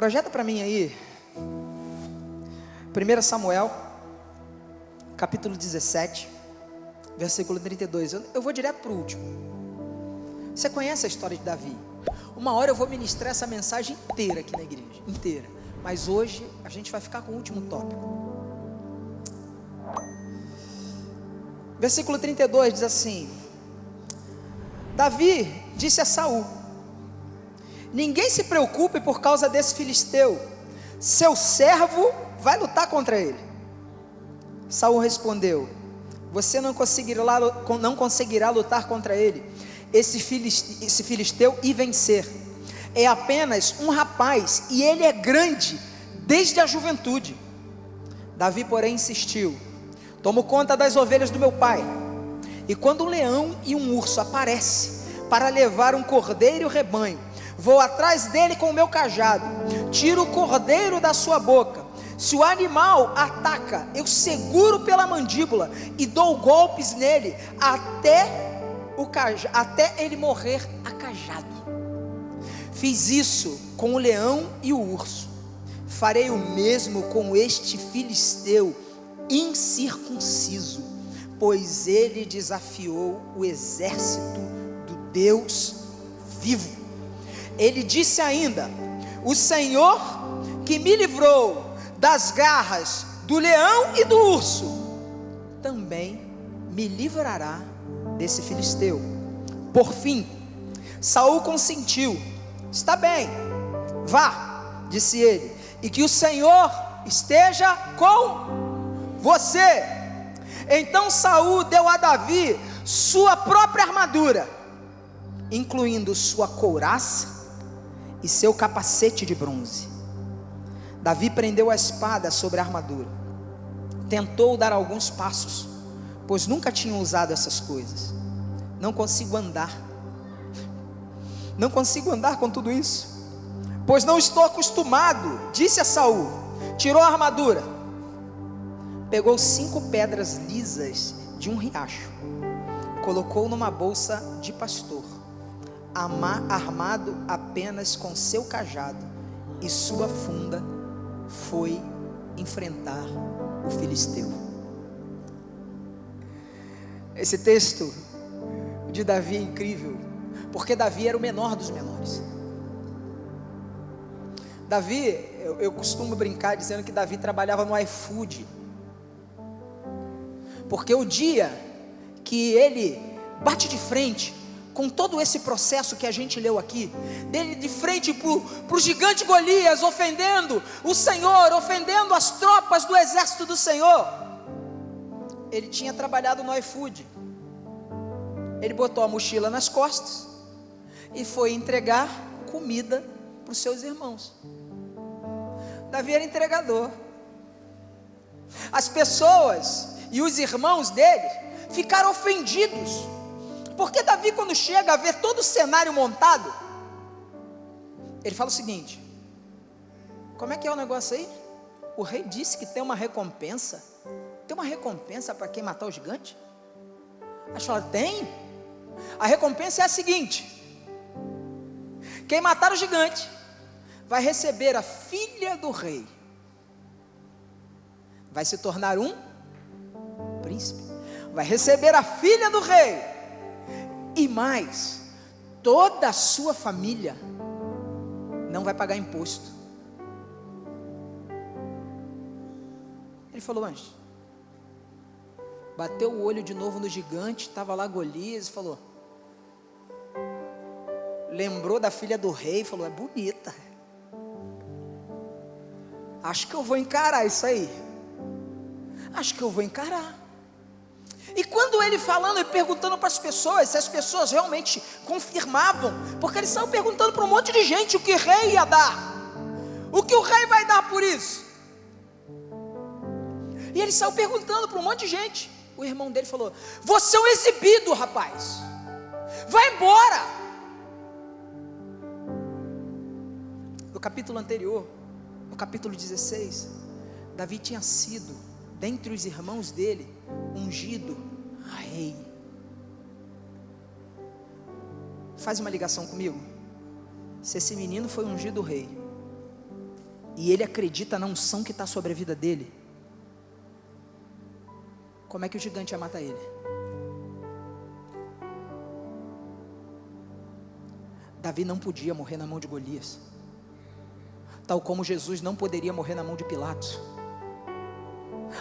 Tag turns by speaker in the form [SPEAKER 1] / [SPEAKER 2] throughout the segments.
[SPEAKER 1] Projeta para mim aí, 1 Samuel, capítulo 17, versículo 32. Eu vou direto para o último. Você conhece a história de Davi? Uma hora eu vou ministrar essa mensagem inteira aqui na igreja, inteira. Mas hoje a gente vai ficar com o último tópico. Versículo 32 diz assim: Davi disse a Saul: ninguém se preocupe por causa desse filisteu, seu servo vai lutar contra ele. Saul respondeu: você não conseguirá lutar contra ele, esse filisteu, e vencer. É apenas um rapaz, e ele é grande desde a juventude. Davi, porém, insistiu: tomo conta das ovelhas do meu pai, e quando um leão e um urso aparecem para levar um cordeiro e o rebanho, vou atrás dele com o meu cajado, tiro o cordeiro da sua boca. Se o animal ataca, eu seguro pela mandíbula e dou golpes nele até ele morrer a cajado. Fiz isso com o leão e o urso, farei o mesmo com este filisteu incircunciso, pois ele desafiou o exército do Deus vivo. Ele disse ainda: o Senhor que me livrou das garras do leão e do urso, também me livrará desse filisteu. Por fim, Saul consentiu. Está bem, vá, disse ele, e que o Senhor esteja com você. Então Saul deu a Davi sua própria armadura, incluindo sua couraça e seu capacete de bronze. Davi prendeu a espada sobre a armadura, tentou dar alguns passos, pois nunca tinha usado essas coisas. Não consigo andar com tudo isso, pois não estou acostumado, disse a Saul. Tirou a armadura, pegou 5 pedras lisas de um riacho, colocou numa bolsa de pastor, armado apenas com seu cajado e sua funda, foi enfrentar o filisteu. Esse texto de Davi é incrível, porque Davi era o menor dos menores. Davi, eu costumo brincar dizendo que Davi trabalhava no iFood, porque o dia que ele bate de frente com todo esse processo que a gente leu aqui, dele de frente para o gigante Golias, ofendendo o Senhor, ofendendo as tropas do exército do Senhor, ele tinha trabalhado no iFood. Ele botou a mochila nas costas e foi entregar comida para os seus irmãos. Davi era entregador. As pessoas e os irmãos dele ficaram ofendidos, porque Davi, quando chega a ver todo o cenário montado, ele fala o seguinte: como é que é o negócio aí? O rei disse que tem uma recompensa. Tem uma recompensa para quem matar o gigante? Aí fala: tem. A recompensa é a seguinte: quem matar o gigante vai receber a filha do rei, vai se tornar um príncipe, vai receber a filha do rei, e mais, toda a sua família não vai pagar imposto. Ele falou: anjo, bateu o olho de novo no gigante, estava lá Golias, e falou, lembrou da filha do rei, falou: é bonita, acho que eu vou encarar isso aí, acho que eu vou encarar. E quando ele falando e perguntando para as pessoas, se as pessoas realmente confirmavam, porque ele saiu perguntando para um monte de gente o que o rei ia dar, o que o rei vai dar por isso, e ele saiu perguntando para um monte de gente. O irmão dele falou: você é um exibido, rapaz, vai embora. No capítulo anterior, no capítulo 16, Davi tinha sido, dentre os irmãos dele, ungido rei. Faz uma ligação comigo. Se esse menino foi ungido rei, e ele acredita na unção que está sobre a vida dele, como é que o gigante ia matar ele? Davi não podia morrer na mão de Golias, tal como Jesus não poderia morrer na mão de Pilatos.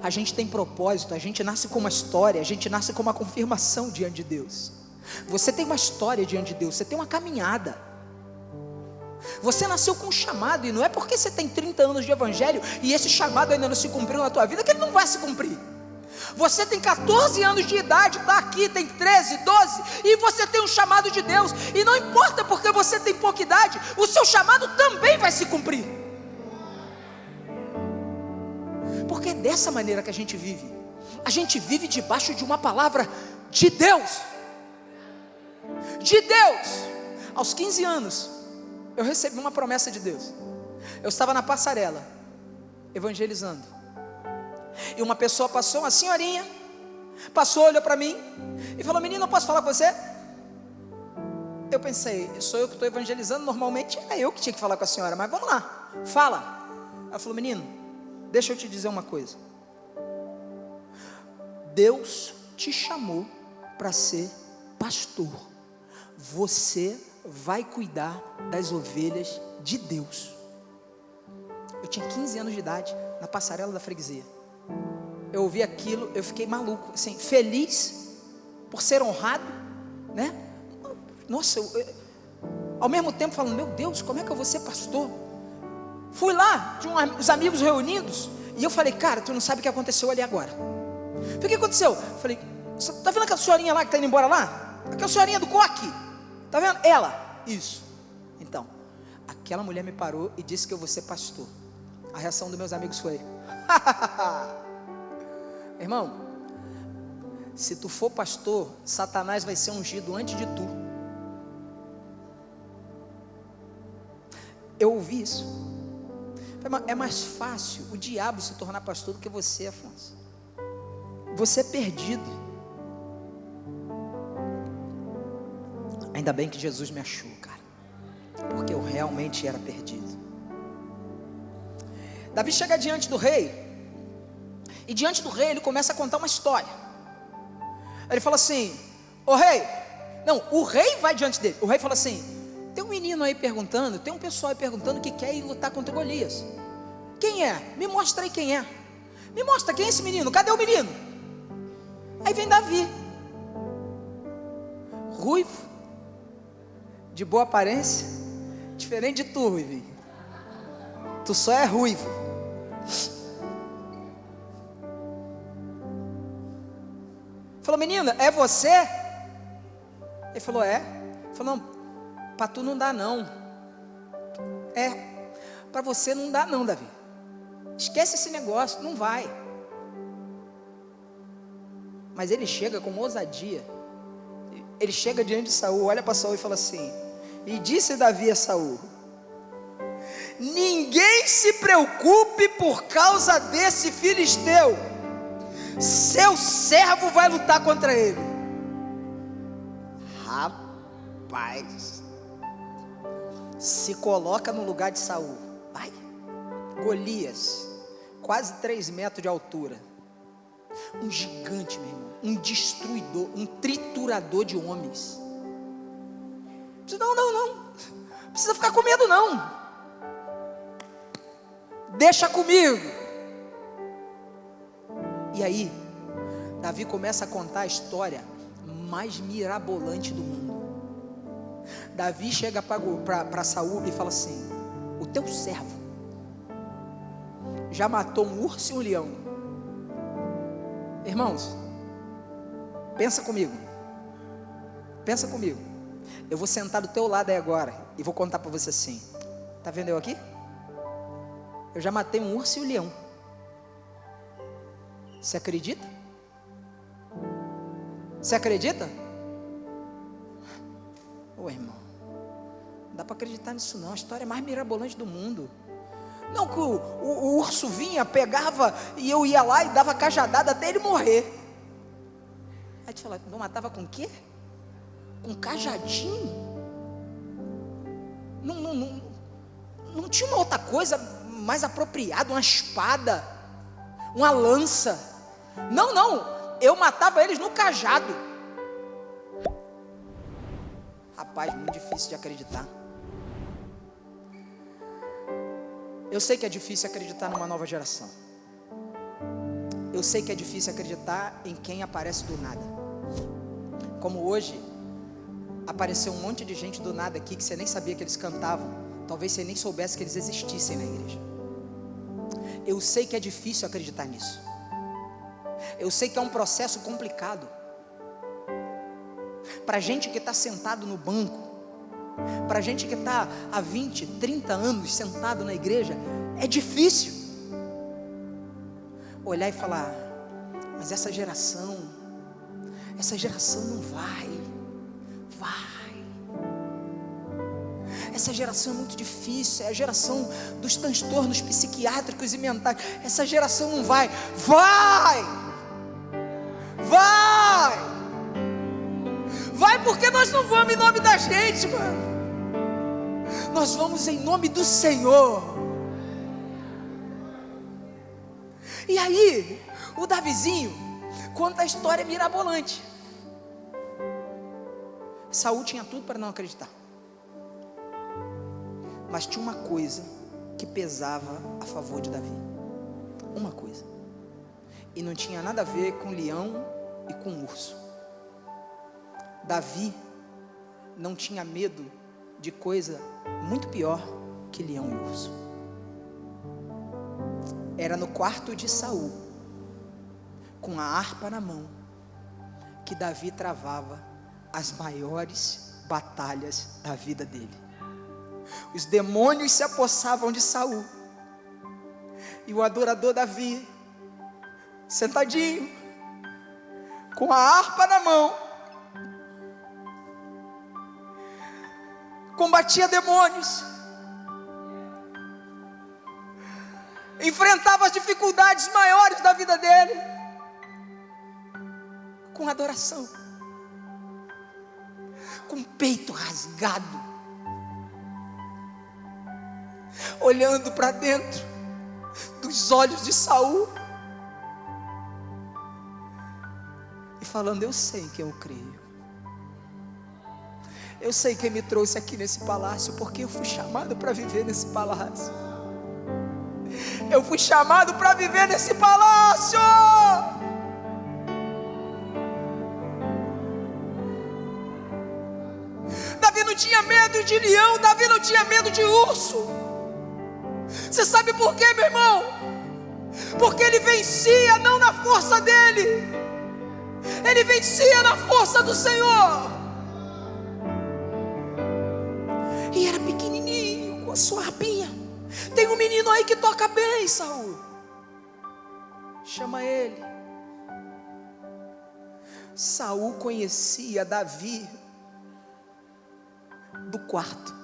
[SPEAKER 1] A gente tem propósito, a gente nasce com uma história, a gente nasce com uma confirmação diante de Deus. Você tem uma história diante de Deus, você tem uma caminhada. Você nasceu com um chamado, e não é porque você tem 30 anos de evangelho e esse chamado ainda não se cumpriu na tua vida que ele não vai se cumprir. Você tem 14 anos de idade, está aqui, tem 13, 12, e você tem um chamado de Deus, e não importa porque você tem pouca idade, o seu chamado também vai se cumprir, porque é dessa maneira que a gente vive debaixo de uma palavra de Deus. Aos 15 anos, eu recebi uma promessa de Deus. Eu estava na passarela, evangelizando, e uma pessoa passou, uma senhorinha, passou, olhou para mim, e falou: menino, eu posso falar com você? Eu pensei, sou eu que estou evangelizando, normalmente é eu que tinha que falar com a senhora, mas vamos lá, fala. Ela falou: menino, deixa eu te dizer uma coisa, Deus te chamou para ser pastor, você vai cuidar das ovelhas de Deus. Eu tinha 15 anos de idade, na passarela da freguesia. Eu ouvi aquilo, eu fiquei maluco, assim, feliz por ser honrado, né? Nossa, ao mesmo tempo falando: meu Deus, como é que eu vou ser pastor? Fui lá, tinha uns amigos reunidos, e eu falei: cara, tu não sabe o que aconteceu ali agora. O que aconteceu? Eu falei: você tá vendo aquela senhorinha lá que está indo embora lá? Aquela senhorinha do coque, tá vendo? Ela, isso. Então, aquela mulher me parou e disse que eu vou ser pastor. A reação dos meus amigos foi: irmão, se tu for pastor, Satanás vai ser ungido antes de tu. Eu ouvi isso. É mais fácil o diabo se tornar pastor do que você, Afonso. Você é perdido. Ainda bem que Jesus me achou, cara, porque eu realmente era perdido. Davi chega diante do rei, e diante do rei ele começa a contar uma história. Ele fala assim: ô rei, não, o rei vai diante dele. O rei fala assim: tem um menino aí perguntando, tem um pessoal aí perguntando que quer ir lutar contra Golias. Quem é? Me mostra aí quem é. Me mostra quem é esse menino, cadê o menino? Aí vem Davi, ruivo, de boa aparência, diferente de tu, Ruivinho. Tu só é ruivo. Falou: menina, é você? Ele falou: é. Ele falou: não, para tu não dá não. Para você não dá não, Davi. Esquece esse negócio, não vai. Mas ele chega com ousadia. Ele chega diante de Saul, olha para Saul e fala assim: e disse Davi a Saul: ninguém se preocupe por causa desse filisteu, seu servo vai lutar contra ele. Rapaz, se coloca no lugar de Saul. Vai. Golias, quase 3 metros de altura, um gigante, meu irmão, um destruidor, um triturador de homens. Não precisa ficar com medo não, deixa comigo. E aí Davi começa a contar a história mais mirabolante do mundo. Davi chega para Saul e fala assim: o teu servo já matou um urso e um leão. Irmãos, pensa comigo. Eu vou sentar do teu lado aí agora e vou contar para você assim: tá vendo eu aqui? Eu já matei um urso e um leão. Você acredita? Você acredita? Ô irmão, não dá para acreditar nisso não. A história mais mirabolante do mundo. Não que o urso vinha, pegava, e eu ia lá e dava cajadada até ele morrer. Aí tu fala: não matava com o quê? Com cajadinho? Não tinha uma outra coisa mais apropriado, uma espada, uma lança. Não, eu matava eles no cajado. Rapaz, muito difícil de acreditar. Eu sei que é difícil acreditar numa nova geração. Eu sei que é difícil acreditar em quem aparece do nada. Como hoje, apareceu um monte de gente do nada aqui que você nem sabia que eles cantavam. Talvez você nem soubesse que eles existissem na igreja. Eu sei que é difícil acreditar nisso. Eu sei que é um processo complicado. Para gente que está sentado no banco, para gente que está há 20, 30 anos sentado na igreja, é difícil olhar e falar: mas essa geração não vai. Essa geração é muito difícil, é a geração dos transtornos psiquiátricos e mentais. Essa geração não vai. Vai porque nós não vamos em nome da gente, mano. Nós vamos em nome do Senhor. E aí, o Davizinho conta a história mirabolante. Saul tinha tudo para não acreditar, mas tinha uma coisa que pesava a favor de Davi. Uma coisa. E não tinha nada a ver com leão e com urso. Davi não tinha medo de coisa muito pior que leão e urso. Era no quarto de Saul, com a harpa na mão, que Davi travava as maiores batalhas da vida dele. Os demônios se apossavam de Saul, e o adorador Davi, sentadinho, com a harpa na mão, combatia demônios, enfrentava as dificuldades maiores da vida dele, com adoração, com o peito rasgado, olhando para dentro dos olhos de Saul e falando: eu sei em quem eu creio. Eu sei quem me trouxe aqui nesse palácio, porque eu fui chamado para viver nesse palácio. Eu fui chamado para viver nesse palácio. Davi não tinha medo de leão, Davi não tinha medo de urso. Você sabe por quê, meu irmão? Porque ele vencia não na força dele, ele vencia na força do Senhor. E era pequenininho, com a sua harpinha. Tem um menino aí que toca bem, Saul, chama ele. Saul conhecia Davi do quarto.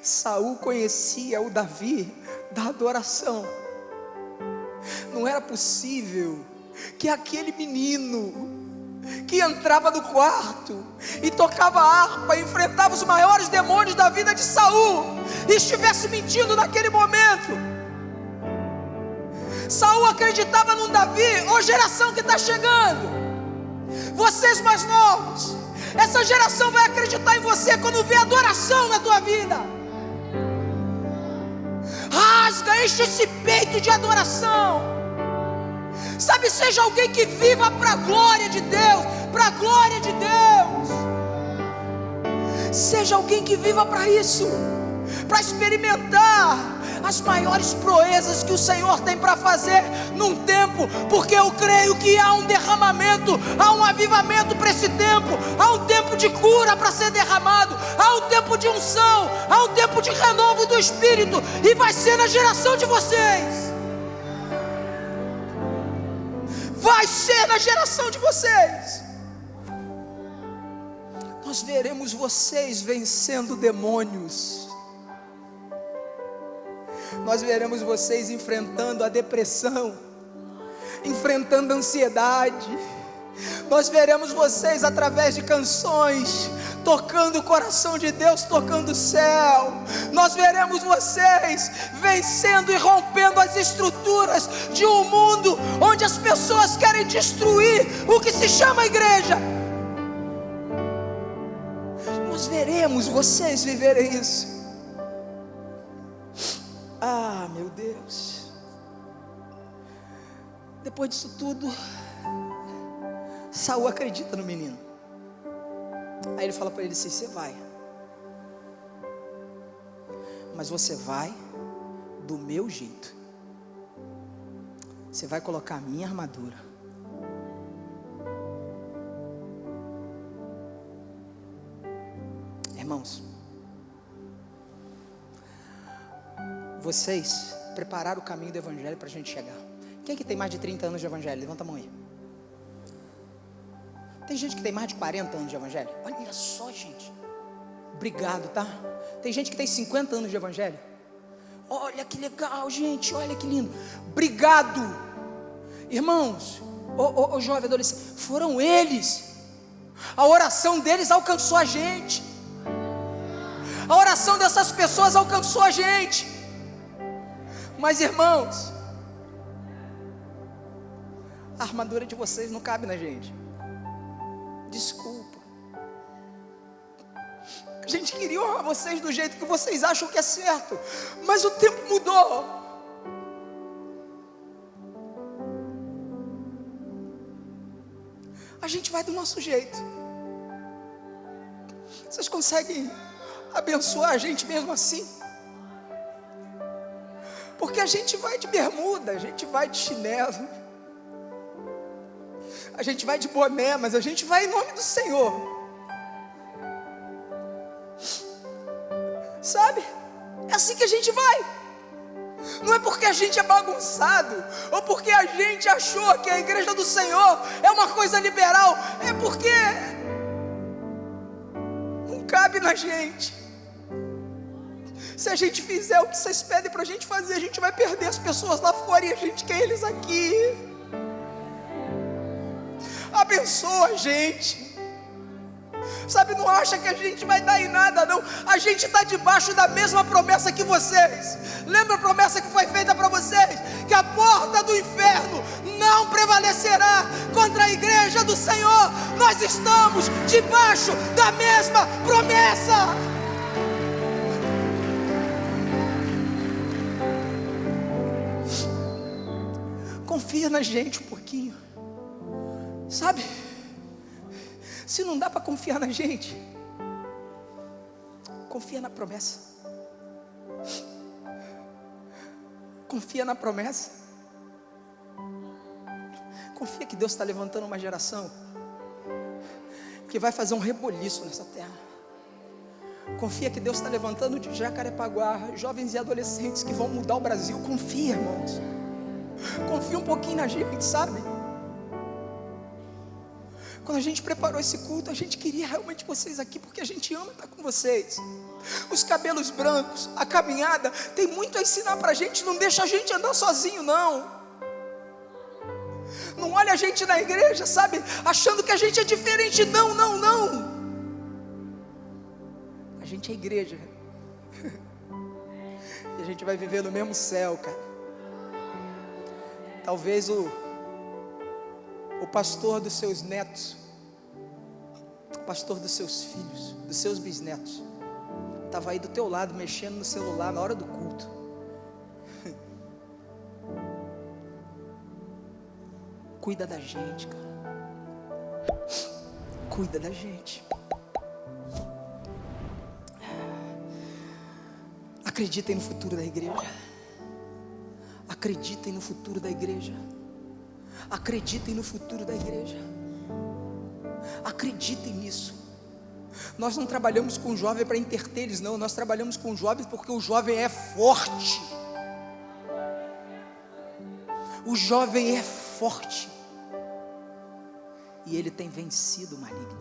[SPEAKER 1] Saul conhecia o Davi da adoração. Não era possível que aquele menino que entrava no quarto e tocava harpa, enfrentava os maiores demônios da vida de Saul, e estivesse mentindo naquele momento. Saul acreditava num Davi. Ô geração que está chegando, vocês mais novos, essa geração vai acreditar em você quando vê adoração na tua vida. Rasga, enche esse peito de adoração. Sabe, seja alguém que viva para a glória de Deus, para a glória de Deus. Seja alguém que viva para isso, para experimentar as maiores proezas que o Senhor tem para fazer num tempo, porque eu creio que há um derramamento, há um avivamento para esse tempo, há um tempo de cura para ser derramado, há um tempo de unção, há um tempo de renovo do Espírito, e vai ser na geração de vocês. Vai ser na geração de vocês. Nós veremos vocês vencendo demônios. Nós veremos vocês enfrentando a depressão, enfrentando a ansiedade. Nós veremos vocês através de canções tocando o coração de Deus, tocando o céu. Nós veremos vocês vencendo e rompendo as estruturas de um mundo onde as pessoas querem destruir o que se chama igreja. Nós veremos vocês viverem isso. Ah, meu Deus. Depois disso tudo, Saul acredita no menino. Aí ele fala para ele assim: você vai, mas você vai do meu jeito. Você vai colocar a minha armadura. Irmãos, vocês prepararam o caminho do evangelho para a gente chegar. Quem é que tem mais de 30 anos de evangelho? Levanta a mão aí. Tem gente que tem mais de 40 anos de evangelho. Olha só, gente. Obrigado, tá? Tem gente que tem 50 anos de evangelho. Olha que legal, gente. Olha que lindo. Obrigado. Irmãos, o jovem adolescente, foram eles. A oração deles alcançou a gente. A oração dessas pessoas alcançou a gente. Mas, irmãos, a armadura de vocês não cabe na gente. Desculpa. A gente queria honrar vocês do jeito que vocês acham que é certo, mas o tempo mudou. A gente vai do nosso jeito. Vocês conseguem abençoar a gente mesmo assim? Porque a gente vai de bermuda, a gente vai de chinelo, a gente vai de boné, mas a gente vai em nome do Senhor. Sabe? É assim que a gente vai. Não é porque a gente é bagunçado, ou porque a gente achou que a igreja do Senhor é uma coisa liberal. É porque não cabe na gente. Se a gente fizer o que vocês pedem para a gente fazer, a gente vai perder as pessoas lá fora e a gente quer eles aqui. Abençoa a gente. Sabe, não acha que a gente vai dar em nada, não. A gente está debaixo da mesma promessa que vocês. Lembra a promessa que foi feita para vocês? Que a porta do inferno não prevalecerá contra a igreja do Senhor. Nós estamos debaixo da mesma promessa. Confia na gente um pouquinho. Sabe? Se não dá para confiar na gente, confia na promessa. Confia na promessa. Confia que Deus está levantando uma geração que vai fazer um reboliço nessa terra. Confia que Deus está levantando de Jacarepaguá jovens e adolescentes que vão mudar o Brasil. Confia, irmãos. Confia um pouquinho na gente, sabe? Quando a gente preparou esse culto, a gente queria realmente vocês aqui, porque a gente ama estar com vocês. Os cabelos brancos, a caminhada, tem muito a ensinar para a gente. Não deixa a gente andar sozinho, não. Não olha a gente na igreja, sabe, achando que a gente é diferente. Não, não, não. A gente é igreja. E a gente vai viver no mesmo céu, cara. Talvez o pastor dos seus netos, o pastor dos seus filhos, dos seus bisnetos, estava aí do teu lado, mexendo no celular na hora do culto. Cuida da gente, cara. Cuida da gente. Acreditem no futuro da igreja. Acreditem no futuro da igreja. Acreditem no futuro da igreja. Acreditem nisso. Nós não trabalhamos com jovem para entreter eles, não. Nós trabalhamos com jovens porque o jovem é forte. O jovem é forte. E ele tem vencido o maligno.